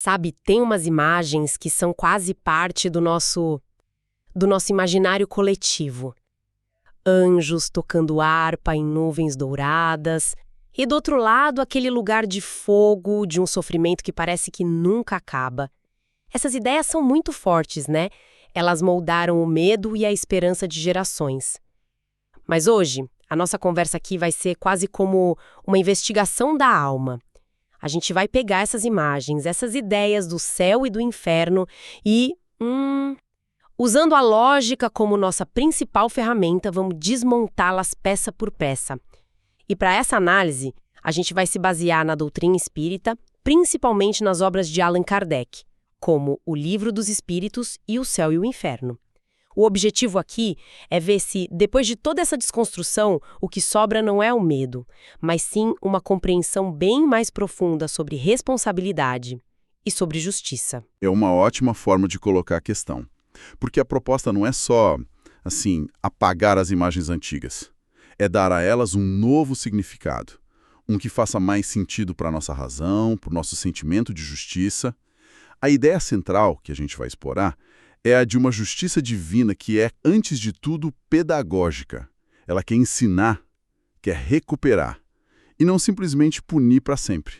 Sabe, tem umas imagens que são quase parte do nosso imaginário coletivo. Anjos tocando harpa em nuvens douradas, e do outro lado aquele lugar de fogo, de um sofrimento que parece que nunca acaba. Essas ideias são muito fortes, né? Elas moldaram o medo e a esperança de gerações. Mas hoje, a nossa conversa aqui vai ser quase como uma investigação da alma. A gente vai pegar essas imagens, essas ideias do céu e do inferno e, usando a lógica como nossa principal ferramenta, vamos desmontá-las peça por peça. E para essa análise, a gente vai se basear na doutrina espírita, principalmente nas obras de Allan Kardec, como O Livro dos Espíritos e O Céu e o Inferno. O objetivo aqui é ver se, depois de toda essa desconstrução, o que sobra não é o medo, mas sim uma compreensão bem mais profunda sobre responsabilidade e sobre justiça. É uma ótima forma de colocar a questão. Porque a proposta não é só, apagar as imagens antigas. É dar a elas um novo significado. Um que faça mais sentido para a nossa razão, para o nosso sentimento de justiça. A ideia central que a gente vai explorar é a de uma justiça divina que é, antes de tudo, pedagógica. Ela quer ensinar, quer recuperar, e não simplesmente punir para sempre.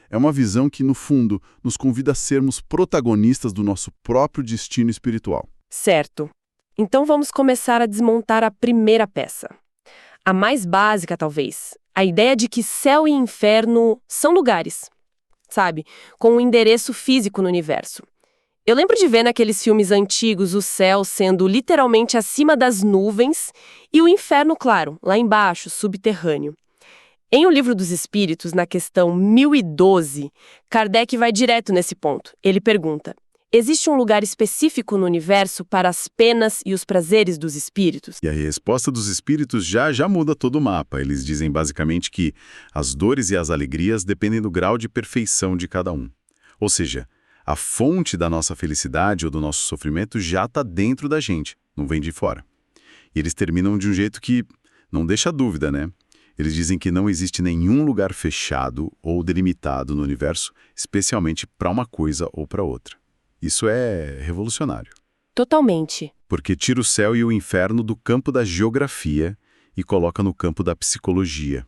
É uma visão que, no fundo, nos convida a sermos protagonistas do nosso próprio destino espiritual. Certo. Então vamos começar a desmontar a primeira peça. A mais básica, talvez. A ideia de que céu e inferno são lugares, sabe? Com um endereço físico no universo. Eu lembro de ver naqueles filmes antigos o céu sendo literalmente acima das nuvens e o inferno, claro, lá embaixo, subterrâneo. Em O Livro dos Espíritos, na questão 1012, Kardec vai direto nesse ponto. Ele pergunta: existe um lugar específico no universo para as penas e os prazeres dos espíritos? E a resposta dos espíritos já muda todo o mapa. Eles dizem basicamente que as dores e as alegrias dependem do grau de perfeição de cada um. Ou seja, a fonte da nossa felicidade ou do nosso sofrimento já está dentro da gente, não vem de fora. E eles terminam de um jeito que não deixa dúvida, né? Eles dizem que não existe nenhum lugar fechado ou delimitado no universo, especialmente para uma coisa ou para outra. Isso é revolucionário. Totalmente. Porque tira o céu e o inferno do campo da geografia e coloca no campo da psicologia.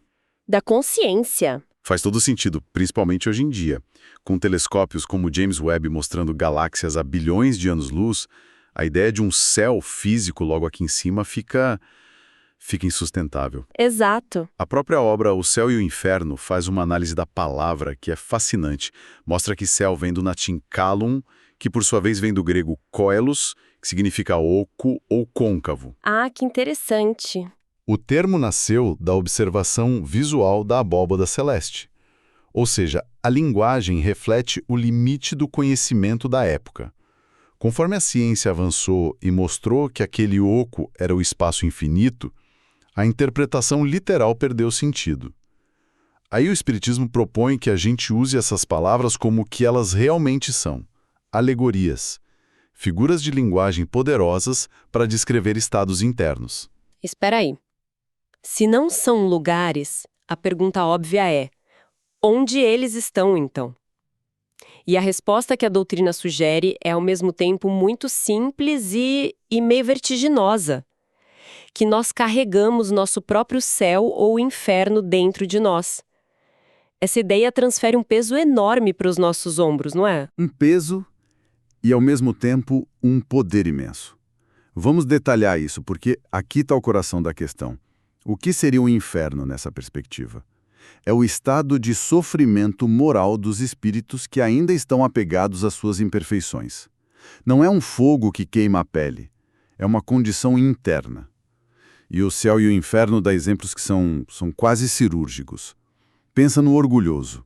Da consciência. Faz todo sentido, principalmente hoje em dia. Com telescópios como o James Webb mostrando galáxias a bilhões de anos-luz, a ideia de um céu físico logo aqui em cima fica insustentável. Exato. A própria obra O Céu e o Inferno faz uma análise da palavra que é fascinante. Mostra que céu vem do latim calum, que por sua vez vem do grego koelos, que significa oco ou côncavo. Ah, que interessante. O termo nasceu da observação visual da abóbada celeste. Ou seja, a linguagem reflete o limite do conhecimento da época. Conforme a ciência avançou e mostrou que aquele oco era o espaço infinito, a interpretação literal perdeu sentido. Aí o Espiritismo propõe que a gente use essas palavras como o que elas realmente são: alegorias, figuras de linguagem poderosas para descrever estados internos. Espera aí. Se não são lugares, a pergunta óbvia é: onde eles estão, então? E a resposta que a doutrina sugere é, ao mesmo tempo, muito simples e meio vertiginosa. Que nós carregamos nosso próprio céu ou inferno dentro de nós. Essa ideia transfere um peso enorme para os nossos ombros, não é? Um peso e, ao mesmo tempo, um poder imenso. Vamos detalhar isso, porque aqui está o coração da questão. O que seria um inferno nessa perspectiva? É o estado de sofrimento moral dos espíritos que ainda estão apegados às suas imperfeições. Não é um fogo que queima a pele, é uma condição interna. E o céu e o inferno dá exemplos que são quase cirúrgicos. Pensa no orgulhoso.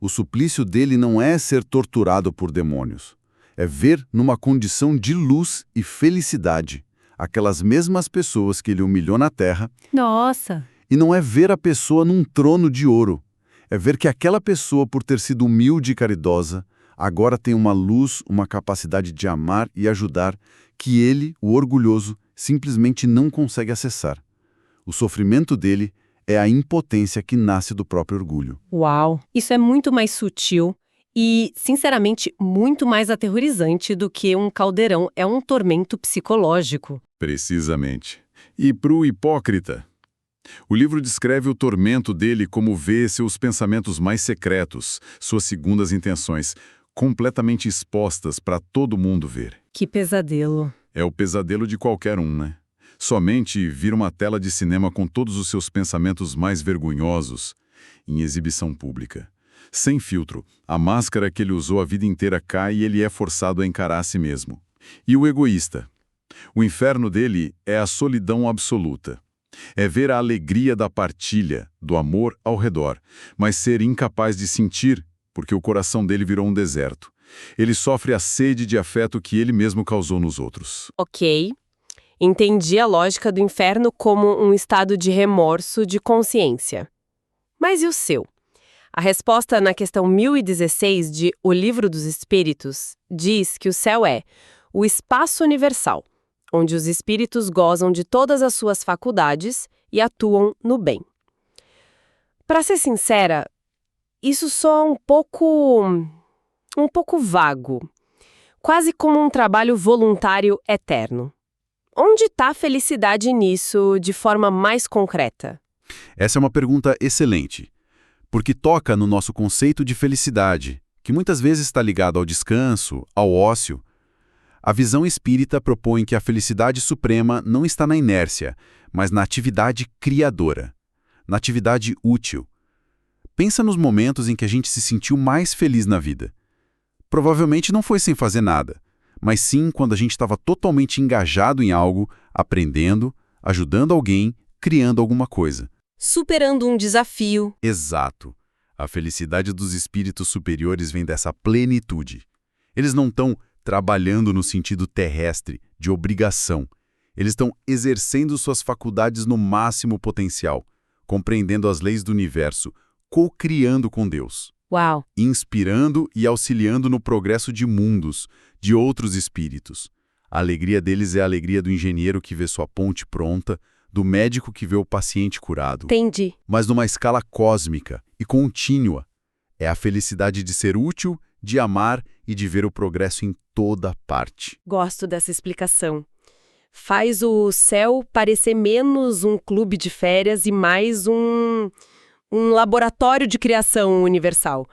O suplício dele não é ser torturado por demônios. É ver numa condição de luz e felicidade aquelas mesmas pessoas que ele humilhou na terra. Nossa! E não é ver a pessoa num trono de ouro. É ver que aquela pessoa, por ter sido humilde e caridosa, agora tem uma luz, uma capacidade de amar e ajudar que ele, o orgulhoso, simplesmente não consegue acessar. O sofrimento dele é a impotência que nasce do próprio orgulho. Uau! Isso é muito mais sutil E, sinceramente, muito mais aterrorizante do que um caldeirão. É um tormento psicológico. Precisamente. E para o hipócrita? O livro descreve o tormento dele como vê seus pensamentos mais secretos, suas segundas intenções, completamente expostas para todo mundo ver. Que pesadelo. É o pesadelo de qualquer um, né? Somente vir uma tela de cinema com todos os seus pensamentos mais vergonhosos em exibição pública. Sem filtro, a máscara que ele usou a vida inteira cai e ele é forçado a encarar a si mesmo. E o egoísta? O inferno dele é a solidão absoluta. É ver a alegria da partilha, do amor ao redor, mas ser incapaz de sentir, porque o coração dele virou um deserto. Ele sofre a sede de afeto que ele mesmo causou nos outros. Ok. Entendi a lógica do inferno como um estado de remorso de consciência. Mas e o seu? A resposta na questão 1016 de O Livro dos Espíritos diz que o céu é o espaço universal, onde os espíritos gozam de todas as suas faculdades e atuam no bem. Para ser sincera, isso soa um pouco vago, quase como um trabalho voluntário eterno. Onde está a felicidade nisso de forma mais concreta? Essa é uma pergunta excelente, porque toca no nosso conceito de felicidade, que muitas vezes está ligado ao descanso, ao ócio. A visão espírita propõe que a felicidade suprema não está na inércia, mas na atividade criadora, na atividade útil. Pensa nos momentos em que a gente se sentiu mais feliz na vida. Provavelmente não foi sem fazer nada, mas sim quando a gente estava totalmente engajado em algo, aprendendo, ajudando alguém, criando alguma coisa. Superando um desafio. Exato. A felicidade dos espíritos superiores vem dessa plenitude. Eles não estão trabalhando no sentido terrestre, de obrigação. Eles estão exercendo suas faculdades no máximo potencial, compreendendo as leis do universo, co-criando com Deus. Uau! Inspirando e auxiliando no progresso de mundos, de outros espíritos. A alegria deles é a alegria do engenheiro que vê sua ponte pronta, do médico que vê o paciente curado. Entendi. Mas numa escala cósmica e contínua. É a felicidade de ser útil, de amar e de ver o progresso em toda parte. Gosto dessa explicação. Faz o céu parecer menos um clube de férias e mais um laboratório de criação universal.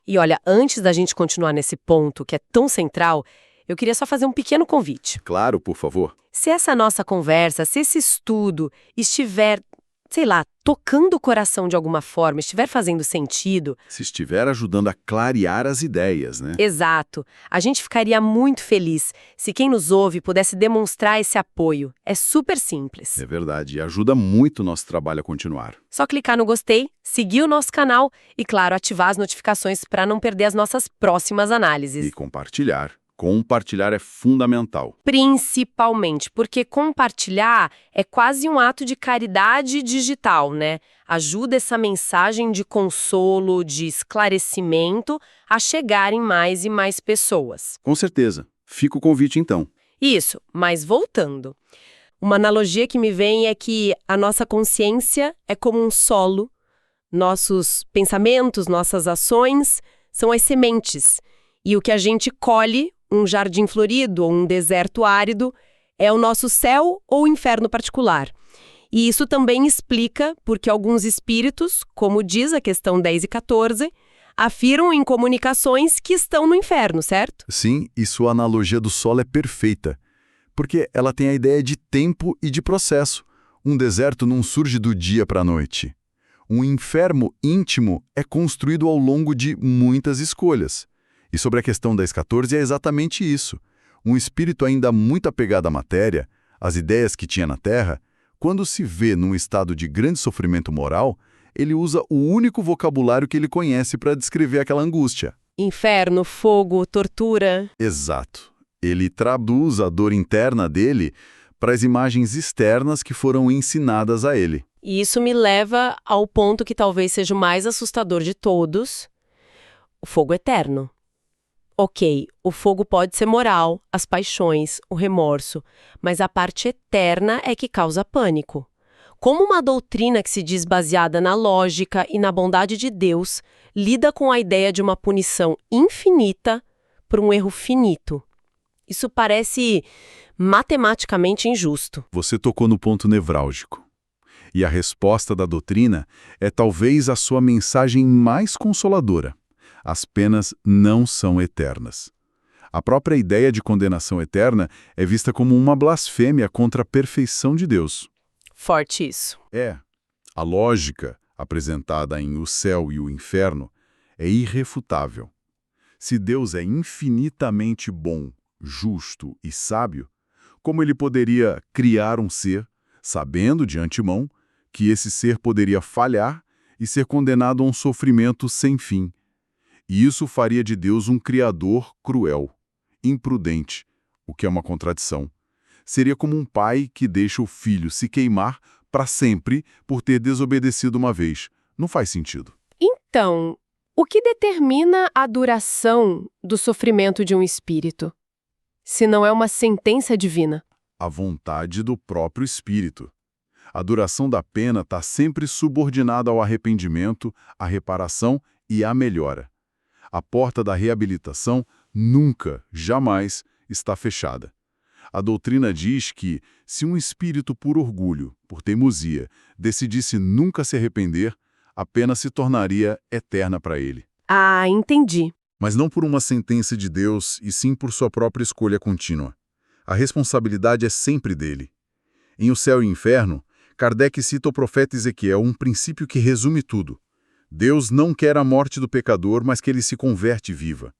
E olha, antes da gente continuar nesse ponto, que é tão central, eu queria só fazer um pequeno convite. Claro, por favor. Se essa nossa conversa, se esse estudo estiver, sei lá, tocando o coração de alguma forma, estiver fazendo sentido... Se estiver ajudando a clarear as ideias, né? Exato. A gente ficaria muito feliz se quem nos ouve pudesse demonstrar esse apoio. É super simples. É verdade, e ajuda muito o nosso trabalho a continuar. Só clicar no gostei, seguir o nosso canal e, claro, ativar as notificações para não perder as nossas próximas análises. E compartilhar. Compartilhar é fundamental. Principalmente, porque compartilhar é quase um ato de caridade digital, né? Ajuda essa mensagem de consolo, de esclarecimento a chegar em mais e mais pessoas. Com certeza. Fica o convite, então. Isso, mas voltando. Uma analogia que me vem é que a nossa consciência é como um solo. Nossos pensamentos, nossas ações são as sementes. E o que a gente colhe, um jardim florido ou um deserto árido, é o nosso céu ou inferno particular. E isso também explica porque alguns espíritos, como diz a questão 10 e 14, afirmam em comunicações que estão no inferno, certo? Sim, e sua analogia do solo é perfeita, porque ela tem a ideia de tempo e de processo. Um deserto não surge do dia para a noite. Um inferno íntimo é construído ao longo de muitas escolhas. E sobre a questão 1014 é exatamente isso. Um espírito ainda muito apegado à matéria, às ideias que tinha na Terra, quando se vê num estado de grande sofrimento moral, ele usa o único vocabulário que ele conhece para descrever aquela angústia. Inferno, fogo, tortura. Exato. Ele traduz a dor interna dele para as imagens externas que foram ensinadas a ele. E isso me leva ao ponto que talvez seja o mais assustador de todos: o fogo eterno. Ok, o fogo pode ser moral, as paixões, o remorso, mas a parte eterna é que causa pânico. Como uma doutrina que se diz baseada na lógica e na bondade de Deus lida com a ideia de uma punição infinita por um erro finito. Isso parece matematicamente injusto. Você tocou no ponto nevrálgico. E a resposta da doutrina é talvez a sua mensagem mais consoladora. As penas não são eternas. A própria ideia de condenação eterna é vista como uma blasfêmia contra a perfeição de Deus. Forte isso. A lógica apresentada em O Céu e o Inferno é irrefutável. Se Deus é infinitamente bom, justo e sábio, como ele poderia criar um ser, sabendo de antemão que esse ser poderia falhar e ser condenado a um sofrimento sem fim? E isso faria de Deus um criador cruel, imprudente, o que é uma contradição. Seria como um pai que deixa o filho se queimar para sempre por ter desobedecido uma vez. Não faz sentido. Então, o que determina a duração do sofrimento de um espírito? Se não é uma sentença divina? A vontade do próprio espírito. A duração da pena está sempre subordinada ao arrependimento, à reparação e à melhora. A porta da reabilitação nunca, jamais, está fechada. A doutrina diz que, se um espírito por orgulho, por teimosia, decidisse nunca se arrepender, a pena se tornaria eterna para ele. Ah, entendi. Mas não por uma sentença de Deus, e sim por sua própria escolha contínua. A responsabilidade é sempre dele. Em O Céu e o Inferno, Kardec cita o profeta Ezequiel um princípio que resume tudo. Deus não quer a morte do pecador, mas que ele se converte viva.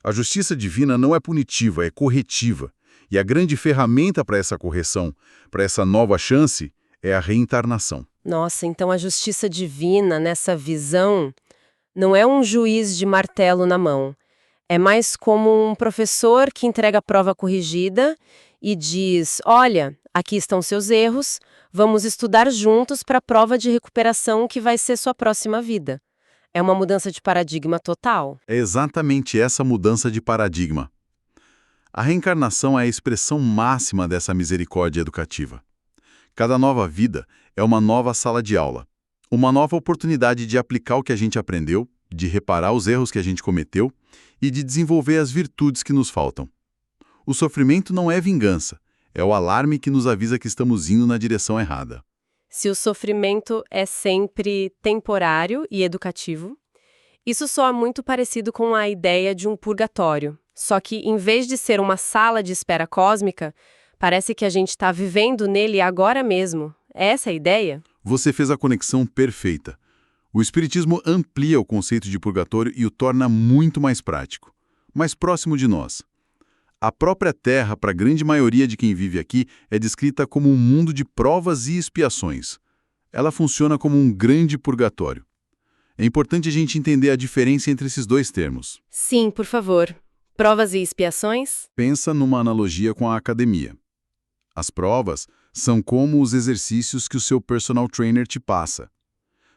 A justiça divina não é punitiva, é corretiva. E a grande ferramenta para essa correção, para essa nova chance, é a reencarnação. Nossa, então a justiça divina, nessa visão, não é um juiz de martelo na mão. É mais como um professor que entrega a prova corrigida e diz: olha, aqui estão seus erros, vamos estudar juntos para a prova de recuperação que vai ser sua próxima vida. É uma mudança de paradigma total. É exatamente essa mudança de paradigma. A reencarnação é a expressão máxima dessa misericórdia educativa. Cada nova vida é uma nova sala de aula, uma nova oportunidade de aplicar o que a gente aprendeu, de reparar os erros que a gente cometeu e de desenvolver as virtudes que nos faltam. O sofrimento não é vingança, é o alarme que nos avisa que estamos indo na direção errada. Se o sofrimento é sempre temporário e educativo, isso soa muito parecido com a ideia de um purgatório. Só que, em vez de ser uma sala de espera cósmica, parece que a gente está vivendo nele agora mesmo. É essa a ideia? Você fez a conexão perfeita. O Espiritismo amplia o conceito de purgatório e o torna muito mais prático, mais próximo de nós. A própria Terra, para a grande maioria de quem vive aqui, é descrita como um mundo de provas e expiações. Ela funciona como um grande purgatório. É importante a gente entender a diferença entre esses dois termos. Sim, por favor. Provas e expiações? Pensa numa analogia com a academia. As provas são como os exercícios que o seu personal trainer te passa.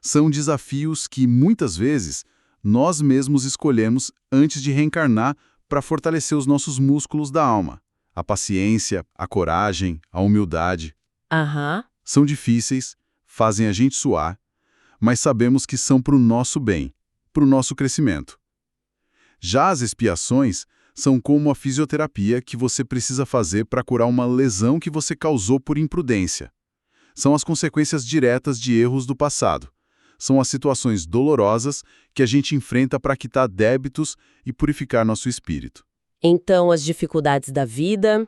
São desafios que, muitas vezes, nós mesmos escolhemos antes de reencarnar para fortalecer os nossos músculos da alma. A paciência, a coragem, a humildade. São difíceis, fazem a gente suar, mas sabemos que são para o nosso bem, para o nosso crescimento. Já as expiações são como a fisioterapia que você precisa fazer para curar uma lesão que você causou por imprudência. São as consequências diretas de erros do passado. São as situações dolorosas que a gente enfrenta para quitar débitos e purificar nosso espírito. Então, as dificuldades da vida,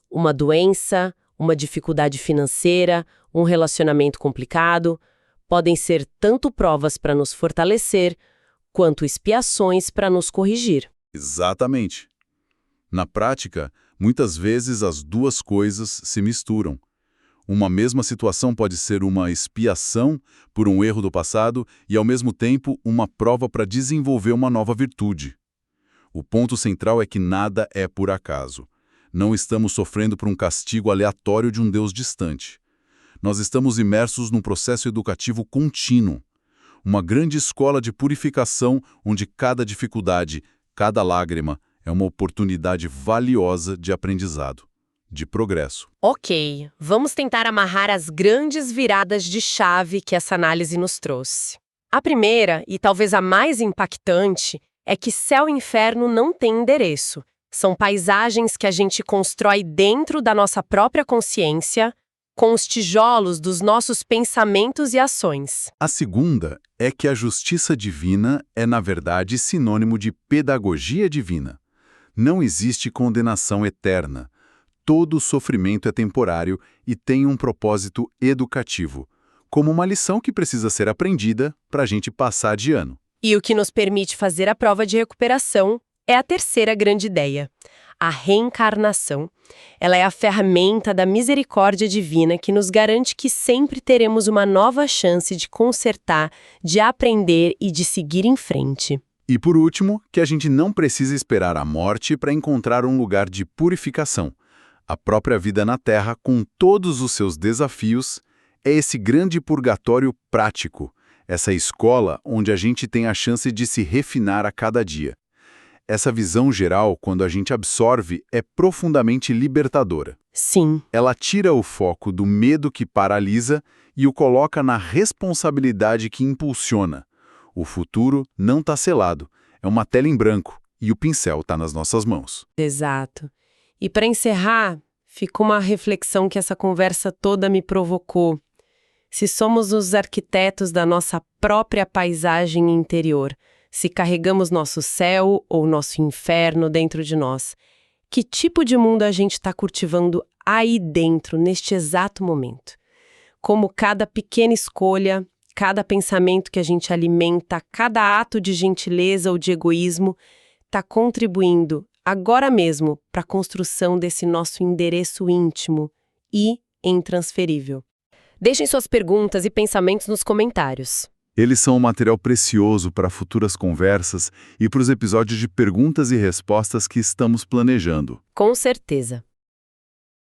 uma doença, uma dificuldade financeira, um relacionamento complicado, podem ser tanto provas para nos fortalecer, quanto expiações para nos corrigir. Exatamente. Na prática, muitas vezes as duas coisas se misturam. Uma mesma situação pode ser uma expiação por um erro do passado e, ao mesmo tempo, uma prova para desenvolver uma nova virtude. O ponto central é que nada é por acaso. Não estamos sofrendo por um castigo aleatório de um Deus distante. Nós estamos imersos num processo educativo contínuo. Uma grande escola de purificação onde cada dificuldade, cada lágrima, é uma oportunidade valiosa de aprendizado. de progresso. Ok, vamos tentar amarrar as grandes viradas de chave que essa análise nos trouxe. A primeira, e talvez a mais impactante, é que céu e inferno não têm endereço. São paisagens que a gente constrói dentro da nossa própria consciência, com os tijolos dos nossos pensamentos e ações. A segunda é que a justiça divina é, na verdade, sinônimo de pedagogia divina. Não existe condenação eterna. Todo sofrimento é temporário e tem um propósito educativo, como uma lição que precisa ser aprendida para a gente passar de ano. E o que nos permite fazer a prova de recuperação é a terceira grande ideia, a reencarnação. Ela é a ferramenta da misericórdia divina que nos garante que sempre teremos uma nova chance de consertar, de aprender e de seguir em frente. E por último, que a gente não precisa esperar a morte para encontrar um lugar de purificação. A própria vida na Terra, com todos os seus desafios, é esse grande purgatório prático, essa escola onde a gente tem a chance de se refinar a cada dia. Essa visão geral, quando a gente absorve, é profundamente libertadora. Sim. Ela tira o foco do medo que paralisa e o coloca na responsabilidade que impulsiona. O futuro não está selado, é uma tela em branco e o pincel está nas nossas mãos. Exato. E para encerrar, ficou uma reflexão que essa conversa toda me provocou. Se somos os arquitetos da nossa própria paisagem interior, se carregamos nosso céu ou nosso inferno dentro de nós, que tipo de mundo a gente está cultivando aí dentro, neste exato momento? Como cada pequena escolha, cada pensamento que a gente alimenta, cada ato de gentileza ou de egoísmo está contribuindo agora mesmo para a construção desse nosso endereço íntimo e intransferível. Deixem suas perguntas e pensamentos nos comentários. Eles são um material precioso para futuras conversas e para os episódios de perguntas e respostas que estamos planejando. Com certeza.